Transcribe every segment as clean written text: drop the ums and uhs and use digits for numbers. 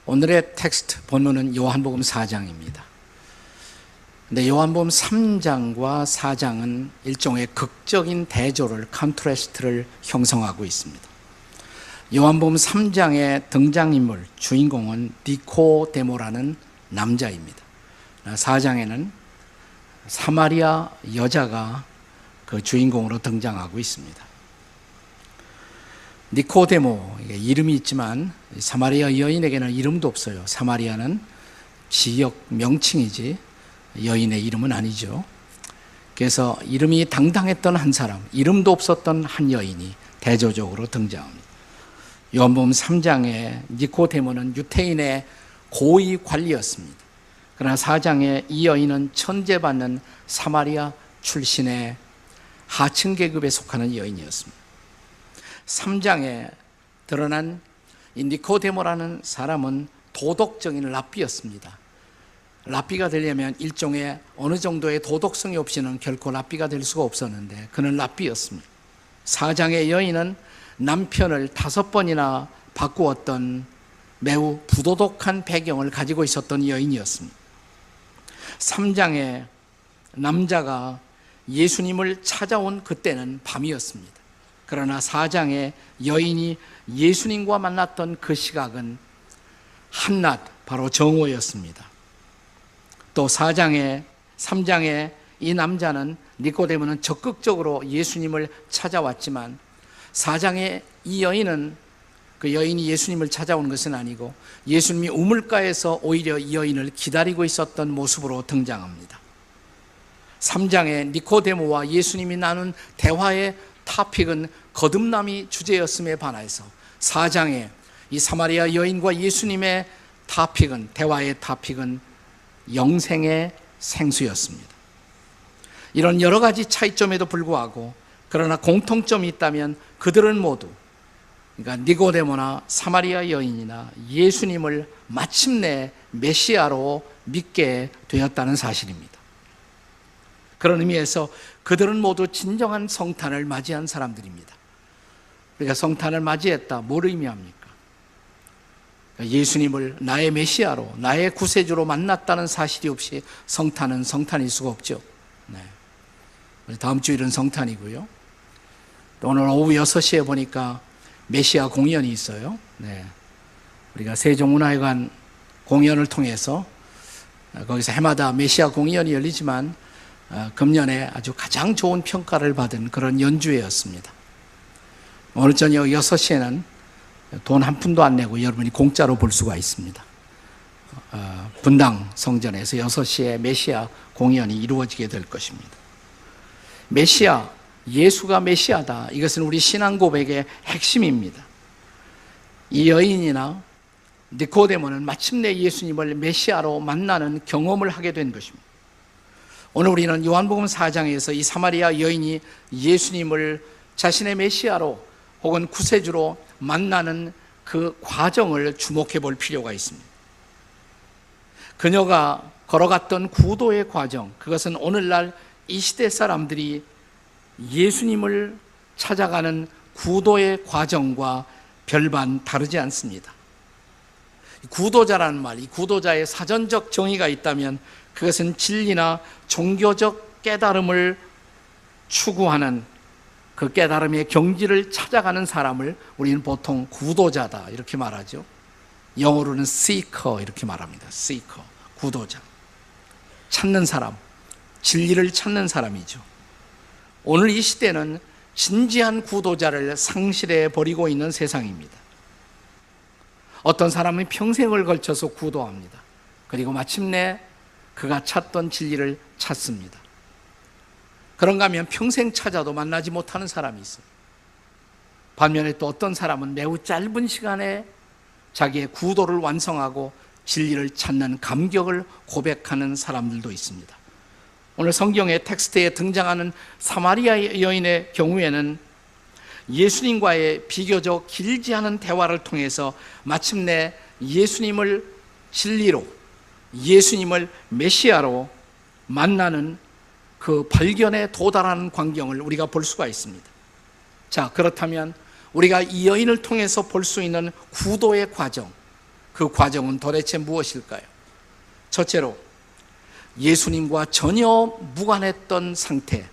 오늘의 텍스트 본문은 요한복음 4장입니다. 근데 요한복음 3장과 4장은 일종의 극적인 대조를, 컨트라스트를 형성하고 있습니다. 요한복음 3장의 등장인물, 주인공은 니코데모라는 남자입니다. 4장에는 사마리아 여자가 그 주인공으로 등장하고 있습니다. 니코데모, 이름이 있지만 사마리아 여인에게는 이름도 없어요. 사마리아는 지역 명칭이지 여인의 이름은 아니죠. 그래서 이름이 당당했던 한 사람, 이름도 없었던 한 여인이 대조적으로 등장합니다. 요한복음 3장에 니코데모는 유태인의 고위 관리였습니다. 그러나 4장에 이 여인은 천재받는 사마리아 출신의 하층 계급에 속하는 여인이었습니다. 3장에 드러난 이 니코데모라는 사람은 도덕적인 랍비였습니다. 랍비가 되려면 일종의 어느 정도의 도덕성이 없이는 결코 랍비가 될 수가 없었는데 그는 랍비였습니다. 4장의 여인은 남편을 5번이나 바꾸었던 매우 부도덕한 배경을 가지고 있었던 여인이었습니다. 3장의 남자가 예수님을 찾아온 그때는 밤이었습니다. 그러나 4장의 여인이 예수님과 만났던 그 시각은 한낮, 바로 정오였습니다. 또 3장의 이 남자는 니코데모는 적극적으로 예수님을 찾아왔지만 4장의 이 여인은 그 여인이 예수님을 찾아오는 것은 아니고 예수님이 우물가에서 오히려 이 여인을 기다리고 있었던 모습으로 등장합니다. 3장의 니코데모와 예수님이 나눈 대화의 타픽은 거듭남이 주제였음에 반해서 4장의 이 사마리아 여인과 예수님의 대화의 타픽은 영생의 생수였습니다. 이런 여러 가지 차이점에도 불구하고 그러나 공통점이 있다면 그들은 모두, 그러니까 니고데모나 사마리아 여인이나 예수님을 마침내 메시아로 믿게 되었다는 사실입니다. 그런 의미에서 그들은 모두 진정한 성탄을 맞이한 사람들입니다. 우리가 성탄을 맞이했다, 뭘 의미합니까? 예수님을 나의 메시아로, 나의 구세주로 만났다는 사실이 없이 성탄은 성탄일 수가 없죠. 네. 다음 주일은 성탄이고요. 오늘 오후 6시에 보니까 메시아 공연이 있어요. 네. 우리가 세종문화회관 공연을 통해서 거기서 해마다 메시아 공연이 열리지만 금년에 아주 가장 좋은 평가를 받은 그런 연주회였습니다. 오늘 저녁 6시에는 돈 한 푼도 안 내고 여러분이 공짜로 볼 수가 있습니다. 분당 성전에서 6시에 메시아 공연이 이루어지게 될 것입니다. 메시아, 예수가 메시아다. 이것은 우리 신앙 고백의 핵심입니다. 이 여인이나 니코데모는 마침내 예수님을 메시아로 만나는 경험을 하게 된 것입니다. 오늘 우리는 요한복음 4장에서 이 사마리아 여인이 예수님을 자신의 메시아로 혹은 구세주로 만나는 그 과정을 주목해 볼 필요가 있습니다. 그녀가 걸어갔던 구도의 과정, 그것은 오늘날 이 시대 사람들이 예수님을 찾아가는 구도의 과정과 별반 다르지 않습니다. 구도자라는 말, 이 구도자의 사전적 정의가 있다면 그것은 진리나 종교적 깨달음을 추구하는 그 깨달음의 경지를 찾아가는 사람을 우리는 보통 구도자다 이렇게 말하죠. 영어로는 seeker 이렇게 말합니다. seeker, 구도자. 찾는 사람, 진리를 찾는 사람이죠. 오늘 이 시대는 진지한 구도자를 상실해 버리고 있는 세상입니다. 어떤 사람은 평생을 걸쳐서 구도합니다. 그리고 마침내 그가 찾던 진리를 찾습니다. 그런가 하면 평생 찾아도 만나지 못하는 사람이 있어요. 반면에 또 어떤 사람은 매우 짧은 시간에 자기의 구도를 완성하고 진리를 찾는 감격을 고백하는 사람들도 있습니다. 오늘 성경의 텍스트에 등장하는 사마리아 여인의 경우에는 예수님과의 비교적 길지 않은 대화를 통해서 마침내 예수님을 진리로, 예수님을 메시아로 만나는 그 발견에 도달하는 광경을 우리가 볼 수가 있습니다. 자, 그렇다면 우리가 이 여인을 통해서 볼 수 있는 구도의 과정, 그 과정은 도대체 무엇일까요? 첫째로 예수님과 전혀 무관했던 상태,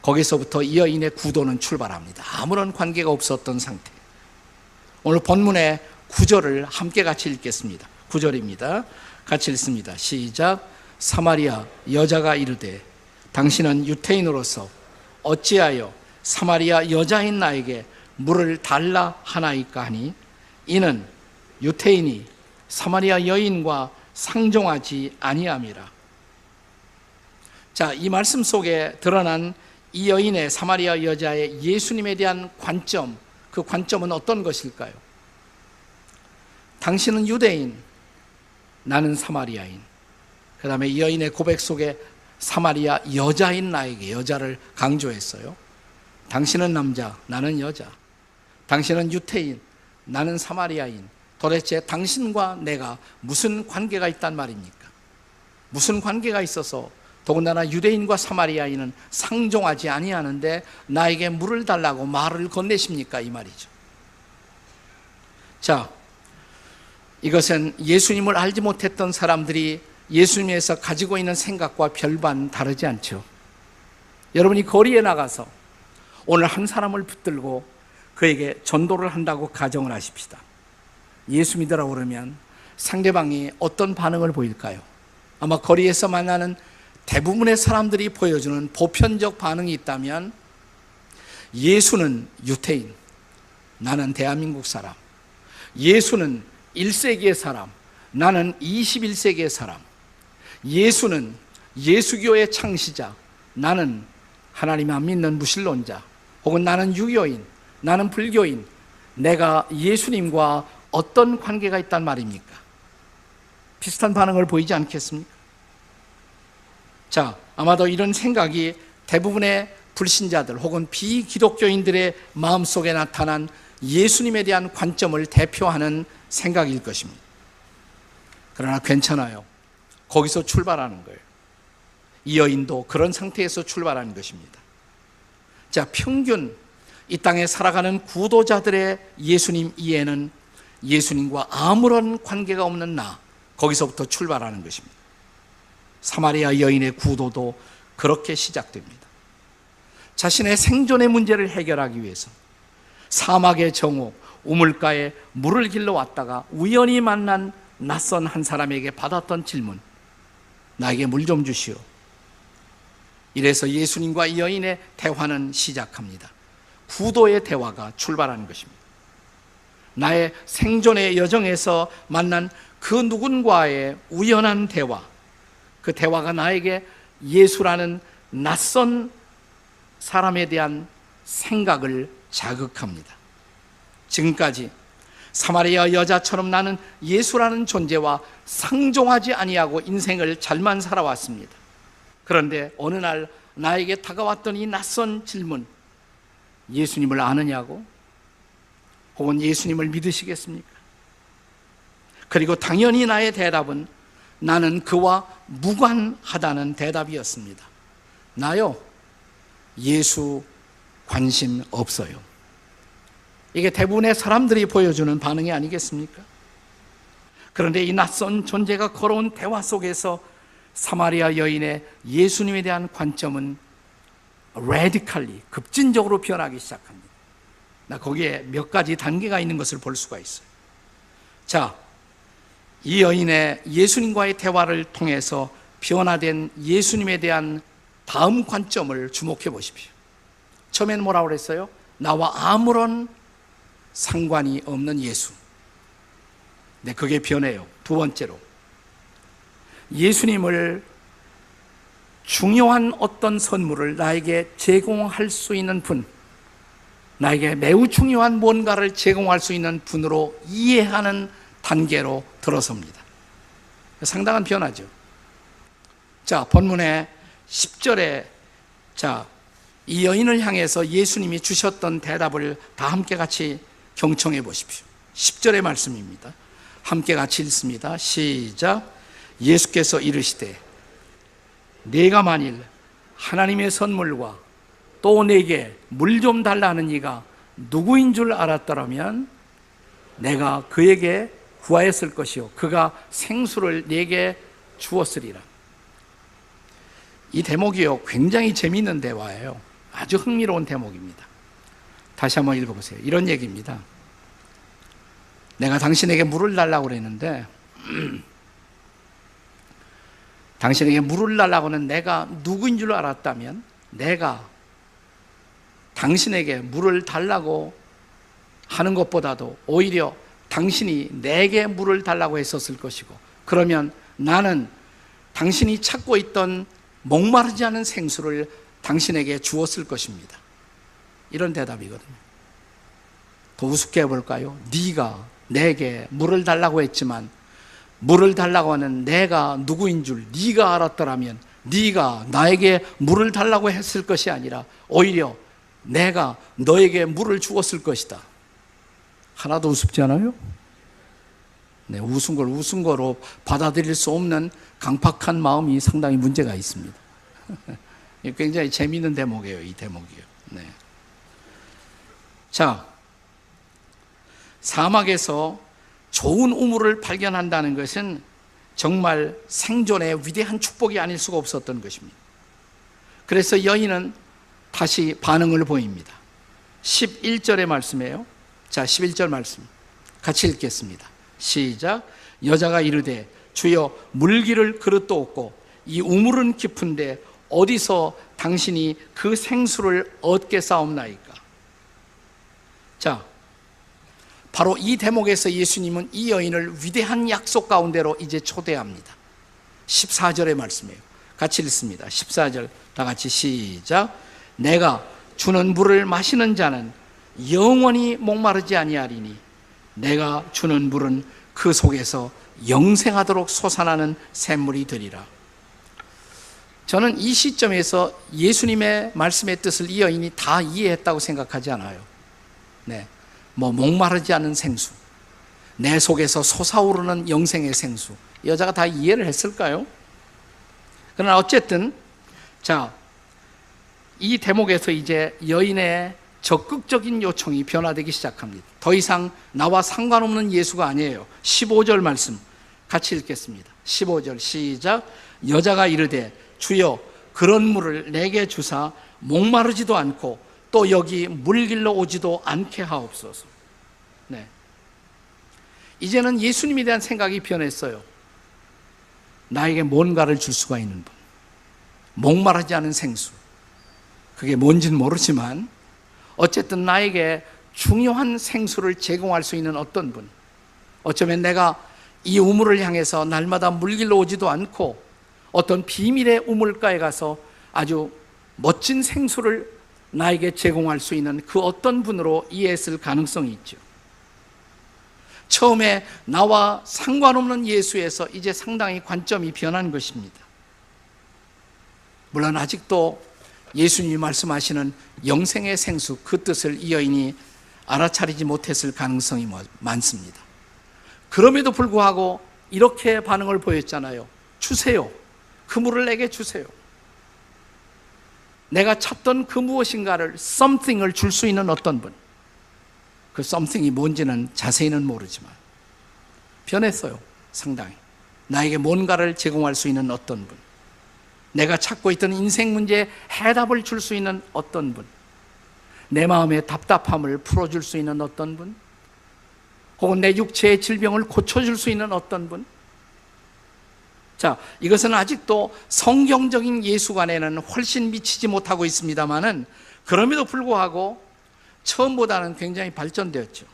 거기서부터 이 여인의 구도는 출발합니다. 아무런 관계가 없었던 상태. 오늘 본문의 9절을 함께 같이 읽겠습니다. 9절입니다. 같이 읽습니다. 시작. 사마리아 여자가 이르되 당신은 유태인으로서 어찌하여 사마리아 여자인 나에게 물을 달라 하나이까 하니 이는 유태인이 사마리아 여인과 상종하지 아니함이라. 자, 이 말씀 속에 드러난 이 여인의 사마리아 여자의 예수님에 대한 관점, 그 관점은 어떤 것일까요? 당신은 유대인, 나는 사마리아인. 그 다음에 이 여인의 고백 속에 사마리아 여자인 나에게, 여자를 강조했어요. 당신은 남자, 나는 여자. 당신은 유태인, 나는 사마리아인. 도대체 당신과 내가 무슨 관계가 있단 말입니까? 무슨 관계가 있어서 더군다나 유대인과 사마리아인은 상종하지 아니하는데 나에게 물을 달라고 말을 건네십니까? 이 말이죠. 자, 이것은 예수님을 알지 못했던 사람들이 예수님에서 가지고 있는 생각과 별반 다르지 않죠. 여러분이 거리에 나가서 오늘 한 사람을 붙들고 그에게 전도를 한다고 가정을 하십시다. 예수 믿으라고 그러면 상대방이 어떤 반응을 보일까요? 아마 거리에서 만나는 대부분의 사람들이 보여주는 보편적 반응이 있다면 예수는 유태인, 나는 대한민국 사람. 예수는 1세기의 사람, 나는 21세기의 사람. 예수는 예수교의 창시자, 나는 하나님 안 믿는 무신론자. 혹은 나는 유교인, 나는 불교인. 내가 예수님과 어떤 관계가 있단 말입니까? 비슷한 반응을 보이지 않겠습니까? 자, 아마도 이런 생각이 대부분의 불신자들 혹은 비기독교인들의 마음속에 나타난 예수님에 대한 관점을 대표하는 생각일 것입니다. 그러나 괜찮아요. 거기서 출발하는 거예요. 이 여인도 그런 상태에서 출발하는 것입니다. 자, 평균 이 땅에 살아가는 구도자들의 예수님 이해는 예수님과 아무런 관계가 없는 나, 거기서부터 출발하는 것입니다. 사마리아 여인의 구도도 그렇게 시작됩니다. 자신의 생존의 문제를 해결하기 위해서 사막의 정오, 우물가에 물을 길러 왔다가 우연히 만난 낯선 한 사람에게 받았던 질문, 나에게 물 좀 주시오. 이래서 예수님과 이 여인의 대화는 시작합니다. 구도의 대화가 출발하는 것입니다. 나의 생존의 여정에서 만난 그 누군가의 우연한 대화, 그 대화가 나에게 예수라는 낯선 사람에 대한 생각을 자극합니다. 지금까지 사마리아 여자처럼 나는 예수라는 존재와 상종하지 아니하고 인생을 잘만 살아왔습니다. 그런데 어느 날 나에게 다가왔던 이 낯선 질문, 예수님을 아느냐고? 혹은 예수님을 믿으시겠습니까? 그리고 당연히 나의 대답은 나는 그와 무관하다는 대답이었습니다. 나요, 예수 관심 없어요. 이게 대부분의 사람들이 보여주는 반응이 아니겠습니까? 그런데 이 낯선 존재가 걸어온 대화 속에서 사마리아 여인의 예수님에 대한 관점은 radically, 급진적으로 변하기 시작합니다. 거기에 몇 가지 단계가 있는 것을 볼 수가 있어요. 자, 이 여인의 예수님과의 대화를 통해서 변화된 예수님에 대한 다음 관점을 주목해 보십시오. 처음에는 뭐라고 그랬어요? 나와 아무런 상관이 없는 예수. 네, 그게 변해요. 두 번째로, 예수님을 중요한 어떤 선물을 나에게 제공할 수 있는 분, 나에게 매우 중요한 뭔가를 제공할 수 있는 분으로 이해하는 단계로 들어섭니다. 상당한 변화죠. 자, 본문의 10절에 자, 이 여인을 향해서 예수님이 주셨던 대답을 다 함께 같이 경청해 보십시오. 10절의 말씀입니다. 함께 같이 읽습니다. 시작. 예수께서 이르시되 네가 만일 하나님의 선물과 또 내게 물 좀 달라는 이가 누구인 줄 알았더라면 내가 그에게 구하였을 것이요 그가 생수를 내게 주었으리라. 이 대목이요 굉장히 재미있는 대화예요. 아주 흥미로운 대목입니다. 다시 한번 읽어보세요. 이런 얘기입니다. 내가 당신에게 물을 달라고 그랬는데 당신에게 물을 달라고 하는 내가 누구인 줄 알았다면 내가 당신에게 물을 달라고 하는 것보다도 오히려 당신이 내게 물을 달라고 했었을 것이고, 그러면 나는 당신이 찾고 있던 목마르지 않은 생수를 당신에게 주었을 것입니다. 이런 대답이거든요. 더 우습게 해볼까요? 네가 내게 물을 달라고 했지만 물을 달라고 하는 내가 누구인 줄 네가 알았더라면 네가 나에게 물을 달라고 했을 것이 아니라 오히려 내가 너에게 물을 주었을 것이다. 하나도 우습지 않아요? 네, 웃은 걸 웃은 거로 받아들일 수 없는 강팍한 마음이 상당히 문제가 있습니다. 굉장히 재미있는 대목이에요, 이 대목이요. 네. 자, 사막에서 좋은 우물을 발견한다는 것은 정말 생존의 위대한 축복이 아닐 수가 없었던 것입니다. 그래서 여인은 다시 반응을 보입니다. 11절의 말씀이에요. 자, 11절 말씀 같이 읽겠습니다. 시작. 여자가 이르되 주여 물기를 그릇도 없고 이 우물은 깊은데 어디서 당신이 그 생수를 얻겠사옵나이까. 자, 바로 이 대목에서 예수님은 이 여인을 위대한 약속 가운데로 이제 초대합니다. 14절의 말씀이에요. 같이 읽습니다. 14절 다 같이 시작. 내가 주는 물을 마시는 자는 영원히 목마르지 아니하리니 내가 주는 물은 그 속에서 영생하도록 솟아나는 샘물이 되리라. 저는 이 시점에서 예수님의 말씀의 뜻을 이 여인이 다 이해했다고 생각하지 않아요. 네, 목마르지 않은 생수, 내 속에서 솟아오르는 영생의 생수, 여자가 다 이해를 했을까요? 그러나 어쨌든 자, 이 대목에서 이제 여인의 적극적인 요청이 변화되기 시작합니다. 더 이상 나와 상관없는 예수가 아니에요. 15절 말씀 같이 읽겠습니다. 15절 시작. 여자가 이르되 주여 그런 물을 내게 주사 목마르지도 않고 또 여기 물길로 오지도 않게 하옵소서. 네. 이제는 예수님에 대한 생각이 변했어요. 나에게 뭔가를 줄 수가 있는 분, 목마르지 않은 생수, 그게 뭔지는 모르지만 어쨌든 나에게 중요한 생수를 제공할 수 있는 어떤 분, 어쩌면 내가 이 우물을 향해서 날마다 물길로 오지도 않고 어떤 비밀의 우물가에 가서 아주 멋진 생수를 나에게 제공할 수 있는 그 어떤 분으로 이해했을 가능성이 있죠. 처음에 나와 상관없는 예수에서 이제 상당히 관점이 변한 것입니다. 물론 아직도 예수님이 말씀하시는 영생의 생수, 그 뜻을 이 여인이 알아차리지 못했을 가능성이 많습니다. 그럼에도 불구하고 이렇게 반응을 보였잖아요. 주세요. 그 물을 내게 주세요. 내가 찾던 그 무엇인가를, something을 줄 수 있는 어떤 분, 그 something이 뭔지는 자세히는 모르지만 변했어요. 상당히 나에게 뭔가를 제공할 수 있는 어떤 분, 내가 찾고 있던 인생 문제에 해답을 줄 수 있는 어떤 분, 내 마음의 답답함을 풀어줄 수 있는 어떤 분, 혹은 내 육체의 질병을 고쳐줄 수 있는 어떤 분. 자, 이것은 아직도 성경적인 예수관에는 훨씬 미치지 못하고 있습니다만은 그럼에도 불구하고 처음보다는 굉장히 발전되었죠.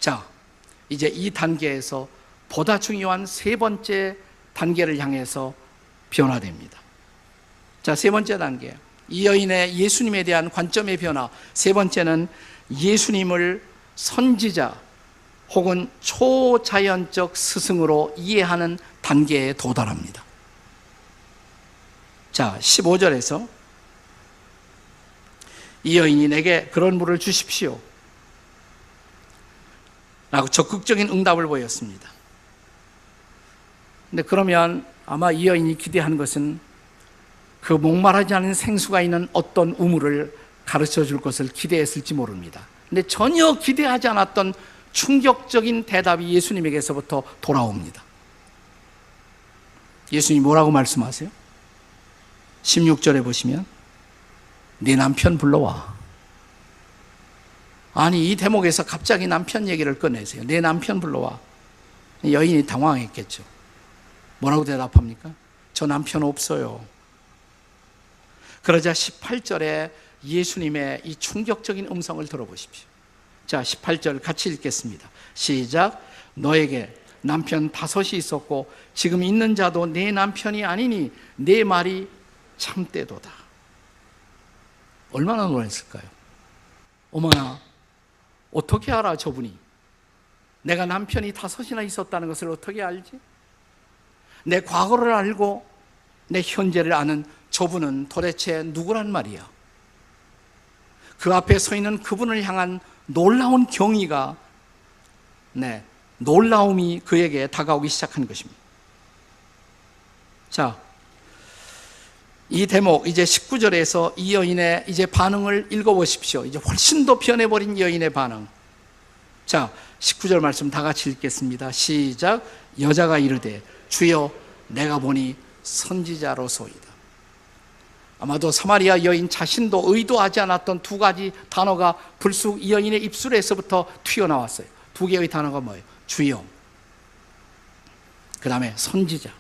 자, 이제 이 단계에서 보다 중요한 세 번째 단계를 향해서 변화됩니다. 자, 세 번째 단계, 이 여인의 예수님에 대한 관점의 변화. 세 번째는 예수님을 선지자 혹은 초자연적 스승으로 이해하는 단계에 도달합니다. 자, 15절에서 이 여인이 내게 그런 물을 주십시오 라고 적극적인 응답을 보였습니다. 근데 그러면 아마 이 여인이 기대한 것은 그 목마르지 않은 생수가 있는 어떤 우물을 가르쳐 줄 것을 기대했을지 모릅니다. 근데 전혀 기대하지 않았던 충격적인 대답이 예수님에게서부터 돌아옵니다. 예수님이 뭐라고 말씀하세요? 16절에 보시면 네 남편 불러와. 아니, 이 대목에서 갑자기 남편 얘기를 꺼내세요. 내 남편 불러와. 여인이 당황했겠죠. 뭐라고 대답합니까? 저 남편 없어요. 그러자 18절에 예수님의 이 충격적인 음성을 들어보십시오. 자, 18절 같이 읽겠습니다. 시작. 너에게 남편 5이 있었고 지금 있는 자도 내 남편이 아니니 내 말이 참되도다. 얼마나 놀랐을까요? 어머나, 어떻게 알아 저분이? 내가 남편이 5이나 있었다는 것을 어떻게 알지? 내 과거를 알고 내 현재를 아는 저분은 도대체 누구란 말이야? 그 앞에 서 있는 그분을 향한 놀라운 경의가, 놀라움이 그에게 다가오기 시작한 것입니다. 자, 이 대목 이제 19절에서 이 여인의 이제 반응을 읽어보십시오. 이제 훨씬 더 변해버린 여인의 반응. 자, 19절 말씀 다 같이 읽겠습니다. 시작. 여자가 이르되 주여 내가 보니 선지자로소이다. 아마도 사마리아 여인 자신도 의도하지 않았던 두 가지 단어가 불쑥 이 여인의 입술에서부터 튀어나왔어요. 두 개의 단어가 뭐예요? 주여, 그 다음에 선지자.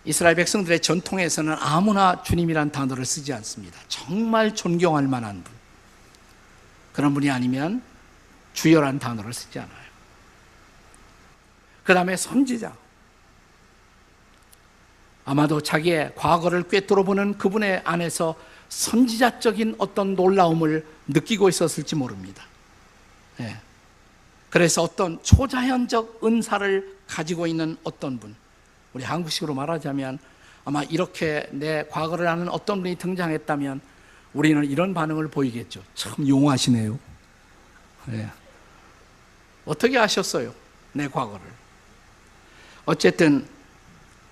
이스라엘 백성들의 전통에서는 아무나 주님이란 단어를 쓰지 않습니다. 정말 존경할 만한 분, 그런 분이 아니면 주여란 단어를 쓰지 않아요. 그 다음에 선지자. 아마도 자기의 과거를 꿰뚫어 보는 그분의 안에서 선지자적인 어떤 놀라움을 느끼고 있었을지 모릅니다. 그래서 어떤 초자연적 은사를 가지고 있는 어떤 분, 우리 한국식으로 말하자면 아마 이렇게 내 과거를 아는 어떤 분이 등장했다면 우리는 이런 반응을 보이겠죠. 참 용하시네요. 어떻게 아셨어요? 내 과거를. 어쨌든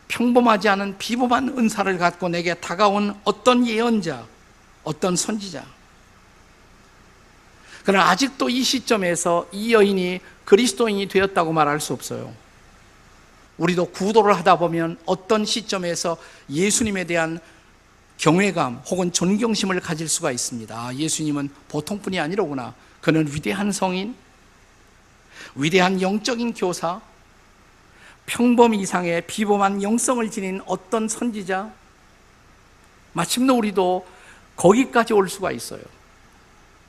평범하지 않은 비범한 은사를 갖고 내게 다가온 어떤 예언자, 어떤 선지자. 그러나 아직도 이 시점에서 이 여인이 그리스도인이 되었다고 말할 수 없어요. 우리도 구도를 하다 보면 어떤 시점에서 예수님에 대한 경외감 혹은 존경심을 가질 수가 있습니다. 아, 예수님은 보통 분이 아니로구나. 그는 위대한 성인, 위대한 영적인 교사, 평범 이상의 비범한 영성을 지닌 어떤 선지자. 마침내 우리도 거기까지 올 수가 있어요.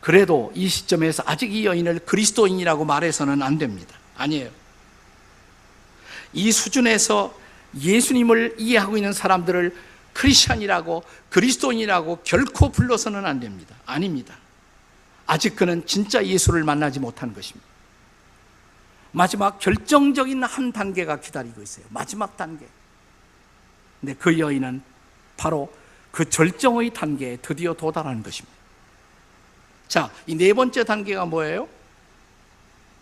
그래도 이 시점에서 아직 이 여인을 그리스도인이라고 말해서는 안 됩니다. 아니에요. 이 수준에서 예수님을 이해하고 있는 사람들을 크리스찬이라고, 그리스도인이라고 결코 불러서는 안 됩니다. 아닙니다. 아직 그는 진짜 예수를 만나지 못한 것입니다. 마지막 결정적인 한 단계가 기다리고 있어요. 마지막 단계. 근데 그 여인은 바로 그 절정의 단계에 드디어 도달하는 것입니다. 자, 이 네 번째 단계가 뭐예요?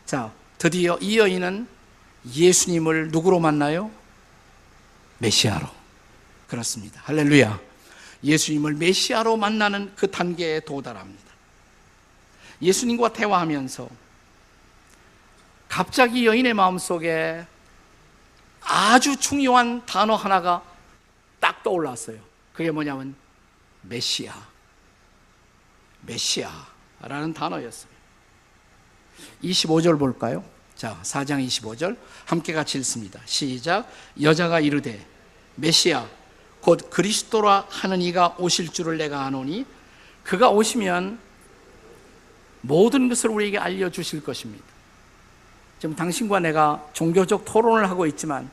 자, 드디어 이 여인은 예수님을 누구로 만나요? 메시아로. 그렇습니다. 할렐루야. 예수님을 메시아로 만나는 그 단계에 도달합니다. 예수님과 대화하면서 갑자기 여인의 마음속에 아주 중요한 단어 하나가 딱 떠올랐어요. 그게 뭐냐면 메시아. 메시아라는 단어였어요. 25절 볼까요? 자, 4장 25절 함께 같이 읽습니다. 시작. 여자가 이르되 메시아 곧 그리스도라 하는 이가 오실 줄을 내가 아노니 그가 오시면 모든 것을 우리에게 알려주실 것입니다. 지금 당신과 내가 종교적 토론을 하고 있지만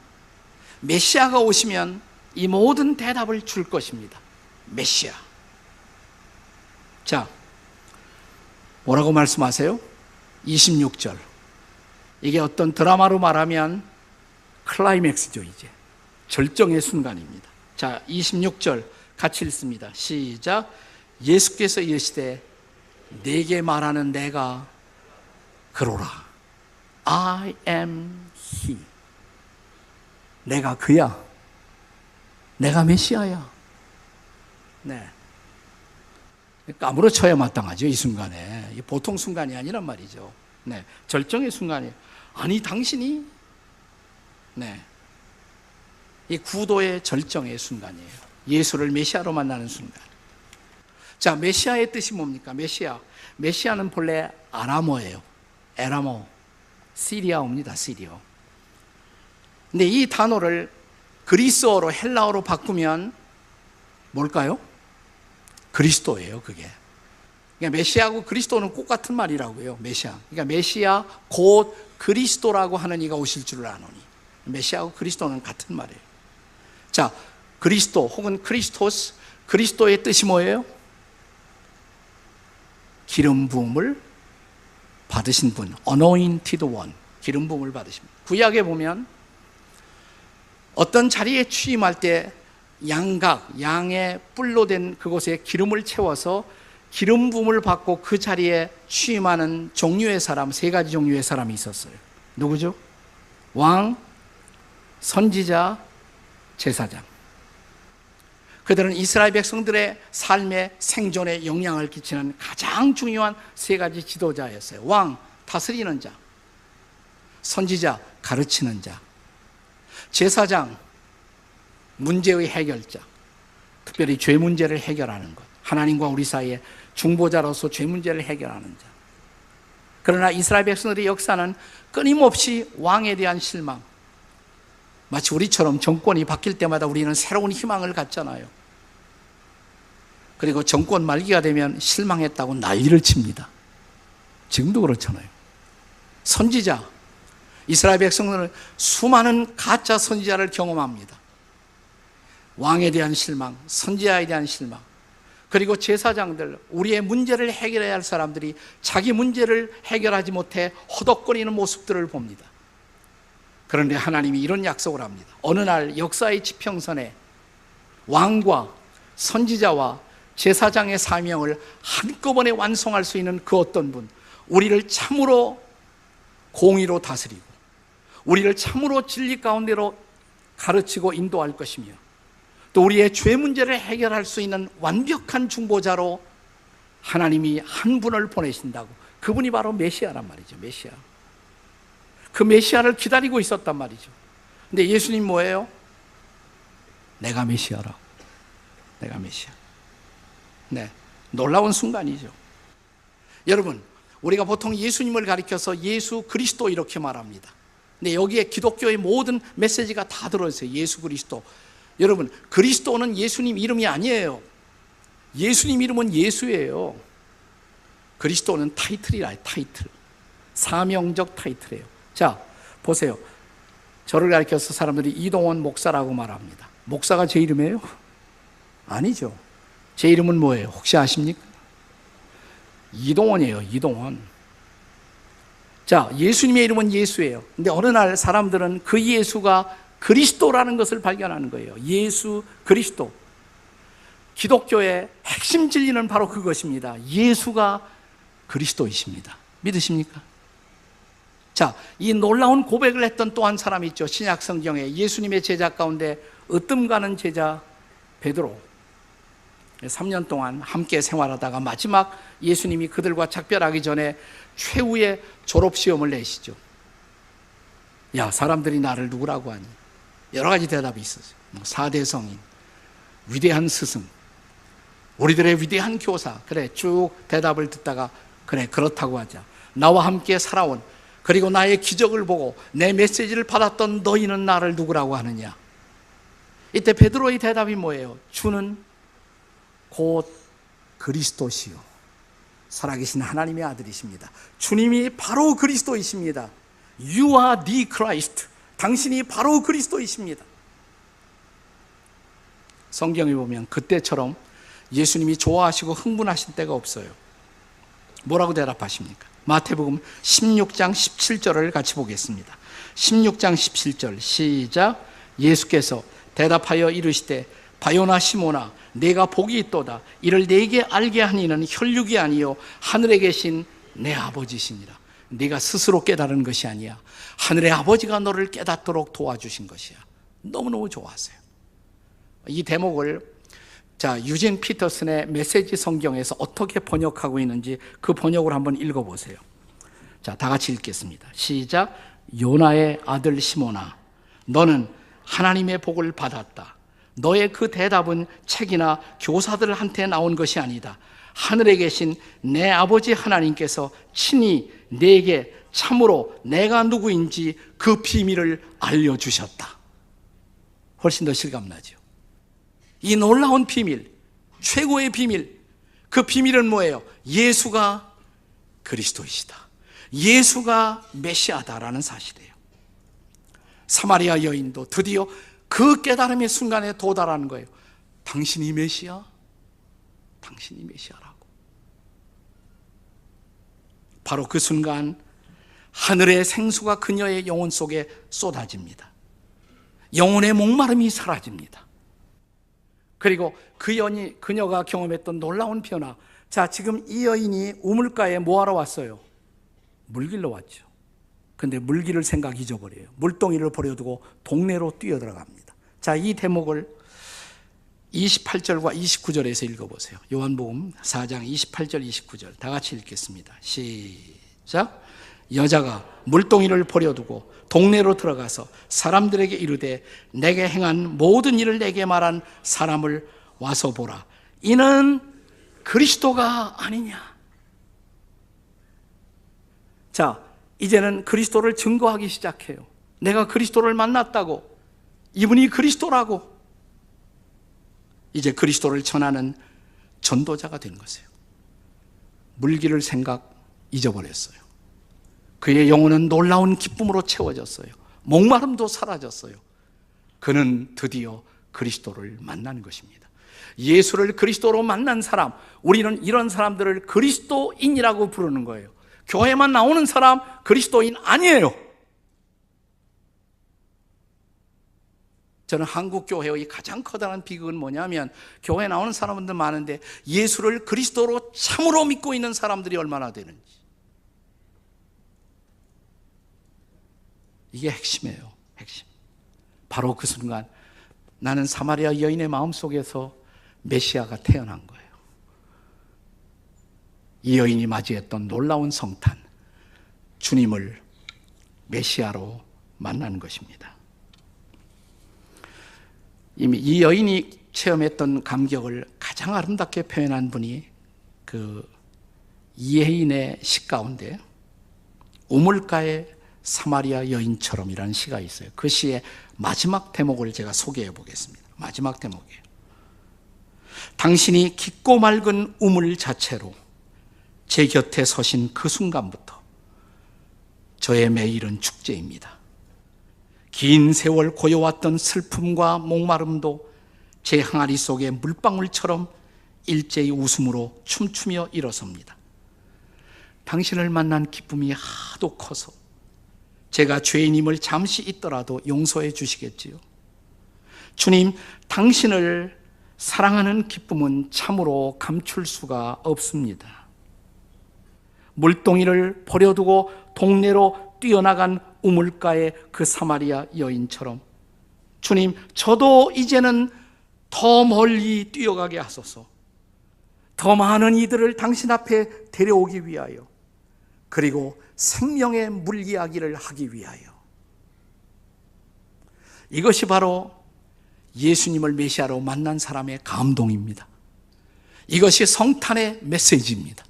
메시아가 오시면 이 모든 대답을 줄 것입니다. 메시아. 자, 뭐라고 말씀하세요? 26절. 이게 어떤 드라마로 말하면 클라이맥스죠. 이제 절정의 순간입니다. 자, 26절 같이 읽습니다. 시작. 예수께서 이르시되 내게 말하는 내가 그로라. I am he. 내가 그야. 내가 메시아야. 네. 까무러쳐야 마땅하죠. 이 순간에. 보통 순간이 아니란 말이죠. 네, 절정의 순간이에요. 아니 당신이 이 구도의 절정의 순간이에요. 예수를 메시아로 만나는 순간. 자, 메시아의 뜻이 뭡니까? 메시아는 본래 아람어예요. 에라모, 시리아어입니다. 시리아어. 근데 이 단어를 그리스어로 헬라어로 바꾸면 뭘까요? 그리스도예요. 그게. 그러니까 메시아하고 그리스도는 똑같은 말이라고요. 메시아. 그러니까 메시아 곧 그리스도라고 하는 이가 오실 줄을 아노니. 메시아하고 그리스도는 같은 말이에요. 자, 그리스도 혹은 크리스토스, 그리스도의 뜻이 뭐예요? 기름 부음을 받으신 분, anointed one, 기름 부음을 받으신 분. 구약에 보면 어떤 자리에 취임할 때 양의 뿔로 된 그곳에 기름을 채워서 기름 부음을 받고 그 자리에 취임하는 종류의 사람, 세 가지 종류의 사람이 있었어요. 누구죠? 왕, 선지자, 제사장. 그들은 이스라엘 백성들의 삶의 생존에 영향을 끼치는 가장 중요한 세 가지 지도자였어요. 왕, 다스리는 자. 선지자, 가르치는 자. 제사장, 문제의 해결자. 특별히 죄 문제를 해결하는 것. 하나님과 우리 사이에 중보자로서 죄 문제를 해결하는 자. 그러나 이스라엘 백성들의 역사는 끊임없이 왕에 대한 실망. 마치 우리처럼 정권이 바뀔 때마다 우리는 새로운 희망을 갖잖아요. 그리고 정권 말기가 되면 실망했다고 난리를 칩니다. 지금도 그렇잖아요. 선지자, 이스라엘 백성들은 수많은 가짜 선지자를 경험합니다. 왕에 대한 실망, 선지자에 대한 실망. 그리고 제사장들, 우리의 문제를 해결해야 할 사람들이 자기 문제를 해결하지 못해 허덕거리는 모습들을 봅니다. 그런데 하나님이 이런 약속을 합니다. 어느 날 역사의 지평선에 왕과 선지자와 제사장의 사명을 한꺼번에 완성할 수 있는 그 어떤 분, 우리를 참으로 공의로 다스리고 우리를 참으로 진리 가운데로 가르치고 인도할 것이며 또 우리의 죄 문제를 해결할 수 있는 완벽한 중보자로 하나님이 한 분을 보내신다고. 그분이 바로 메시아란 말이죠. 메시아. 그 메시아를 기다리고 있었단 말이죠. 근데 예수님 뭐예요? 내가 메시아라고. 내가 메시아. 네, 놀라운 순간이죠. 여러분, 우리가 보통 예수님을 가리켜서 예수 그리스도 이렇게 말합니다. 근데 여기에 기독교의 모든 메시지가 다 들어있어요. 예수 그리스도. 여러분, 그리스도는 예수님 이름이 아니에요. 예수님 이름은 예수예요. 그리스도는 타이틀이라, 타이틀. 사명적 타이틀이에요. 자, 보세요. 저를 가리켜서 사람들이 이동원 목사라고 말합니다. 목사가 제 이름이에요? 아니죠. 제 이름은 뭐예요? 혹시 아십니까? 이동원이에요. 이동원. 자, 예수님의 이름은 예수예요. 근데 어느 날 사람들은 그 예수가 그리스도라는 것을 발견하는 거예요. 예수 그리스도. 기독교의 핵심 진리는 바로 그것입니다. 예수가 그리스도이십니다. 믿으십니까? 자, 이 놀라운 고백을 했던 또 한 사람이 있죠. 신약 성경에 예수님의 제자 가운데 으뜸 가는 제자 베드로. 3년 동안 함께 생활하다가 마지막 예수님이 그들과 작별하기 전에 최후의 졸업시험을 내시죠. 야, 사람들이 나를 누구라고 하니? 여러 가지 대답이 있었어요. 4대 성인, 위대한 스승, 우리들의 위대한 교사. 그래, 쭉 대답을 듣다가 그래, 그렇다고 하자. 나와 함께 살아온, 그리고 나의 기적을 보고 내 메시지를 받았던 너희는 나를 누구라고 하느냐? 이때 베드로의 대답이 뭐예요? 주는 곧 그리스도시요, 살아계신 하나님의 아들이십니다. 주님이 바로 그리스도이십니다. You are the Christ. 당신이 바로 그리스도이십니다. 성경에 보면 그때처럼 예수님이 좋아하시고 흥분하신 때가 없어요. 뭐라고 대답하십니까? 마태복음 16장 17절을 같이 보겠습니다. 16장 17절 시작. 예수께서 대답하여 이르시되 바요나 시모나 내가 복이 있도다. 이를 내게 알게 하니는 혈육이 아니요 하늘에 계신 내 아버지시니라. 네가 스스로 깨달은 것이 아니야. 하늘의 아버지가 너를 깨닫도록 도와주신 것이야. 너무너무 좋아하세요. 이 대목을 유진 피터슨의 메시지 성경에서 어떻게 번역하고 있는지 그 번역을 한번 읽어보세요. 자, 다 같이 읽겠습니다. 시작. 요나의 아들 시몬아, 너는 하나님의 복을 받았다. 너의 그 대답은 책이나 교사들한테 나온 것이 아니다. 하늘에 계신 내 아버지 하나님께서 친히 내게 참으로 내가 누구인지 그 비밀을 알려주셨다. 훨씬 더 실감나죠. 이 놀라운 비밀, 최고의 비밀, 그 비밀은 뭐예요? 예수가 그리스도이시다. 예수가 메시아다라는 사실이에요. 사마리아 여인도 드디어 그 깨달음의 순간에 도달하는 거예요. 당신이 메시아? 당신이 메시아라고. 바로 그 순간 하늘의 생수가 그녀의 영혼 속에 쏟아집니다. 영혼의 목마름이 사라집니다. 그리고 그녀가 경험했던 놀라운 변화. 자, 지금 이 여인이 우물가에 뭐하러 왔어요? 물길로 왔죠. 근데 물길을 생각 잊어버려요. 물동이를 버려두고 동네로 뛰어들어갑니다. 자, 이 대목을 28절과 29절에서 읽어보세요. 요한복음 4장 28절 29절 다 같이 읽겠습니다. 시작. 여자가 물동이를 버려두고 동네로 들어가서 사람들에게 이르되 내게 행한 모든 일을 내게 말한 사람을 와서 보라. 이는 그리스도가 아니냐. 자, 이제는 그리스도를 증거하기 시작해요. 내가 그리스도를 만났다고, 이분이 그리스도라고. 이제 그리스도를 전하는 전도자가 된 것이에요. 물길을 생각 잊어버렸어요. 그의 영혼은 놀라운 기쁨으로 채워졌어요. 목마름도 사라졌어요. 그는 드디어 그리스도를 만난 것입니다. 예수를 그리스도로 만난 사람, 우리는 이런 사람들을 그리스도인이라고 부르는 거예요. 교회만 나오는 사람 그리스도인 아니에요. 저는 한국 교회의 가장 커다란 비극은 뭐냐면, 교회 나오는 사람들 많은데 예수를 그리스도로 참으로 믿고 있는 사람들이 얼마나 되는지. 이게 핵심이에요. 핵심. 바로 그 순간 나는 사마리아 여인의 마음속에서 메시아가 태어난 거예요. 이 여인이 맞이했던 놀라운 성탄, 주님을 메시아로 만나는 것입니다. 이미 이 여인이 체험했던 감격을 가장 아름답게 표현한 분이 그 이혜인의 시 가운데 우물가의 사마리아 여인처럼이라는 시가 있어요. 그 시의 마지막 대목을 제가 소개해 보겠습니다. 마지막 대목이에요. 당신이 깊고 맑은 우물 자체로 제 곁에 서신 그 순간부터 저의 매일은 축제입니다. 긴 세월 고여왔던 슬픔과 목마름도 제 항아리 속의 물방울처럼 일제히 웃음으로 춤추며 일어섭니다. 당신을 만난 기쁨이 하도 커서 제가 죄인임을 잠시 있더라도 용서해 주시겠지요. 주님, 당신을 사랑하는 기쁨은 참으로 감출 수가 없습니다. 물동이를 버려두고 동네로 뛰어나간 우물가의 그 사마리아 여인처럼 주님, 저도 이제는 더 멀리 뛰어가게 하소서. 더 많은 이들을 당신 앞에 데려오기 위하여, 그리고 생명의 물 이야기를 하기 위하여. 이것이 바로 예수님을 메시아로 만난 사람의 감동입니다. 이것이 성탄의 메시지입니다.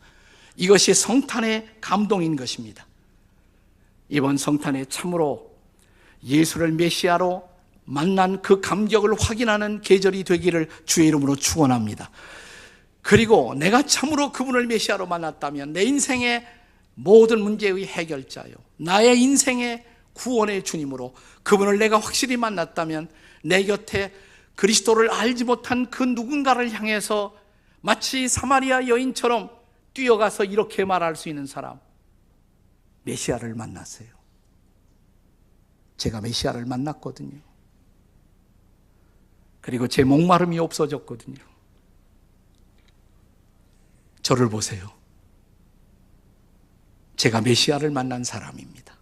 이것이 성탄의 감동인 것입니다. 이번 성탄에 참으로 예수를 메시아로 만난 그 감격을 확인하는 계절이 되기를 주의 이름으로 축원합니다. 그리고 내가 참으로 그분을 메시아로 만났다면 내 인생의 모든 문제의 해결자요, 나의 인생의 구원의 주님으로 그분을 내가 확실히 만났다면 내 곁에 그리스도를 알지 못한 그 누군가를 향해서 마치 사마리아 여인처럼 뛰어가서 이렇게 말할 수 있는 사람, 메시아를 만났어요. 제가 메시아를 만났거든요. 그리고 제 목마름이 없어졌거든요. 저를 보세요. 제가 메시아를 만난 사람입니다.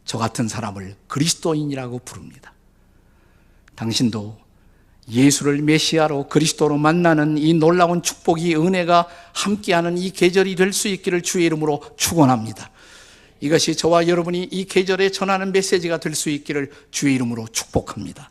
저 같은 사람을 그리스도인이라고 부릅니다. 당신도 예수를 메시아로 그리스도로 만나는 이 놀라운 축복이, 은혜가 함께하는 이 계절이 될 수 있기를 주의 이름으로 축원합니다. 이것이 저와 여러분이 이 계절에 전하는 메시지가 될 수 있기를 주의 이름으로 축복합니다.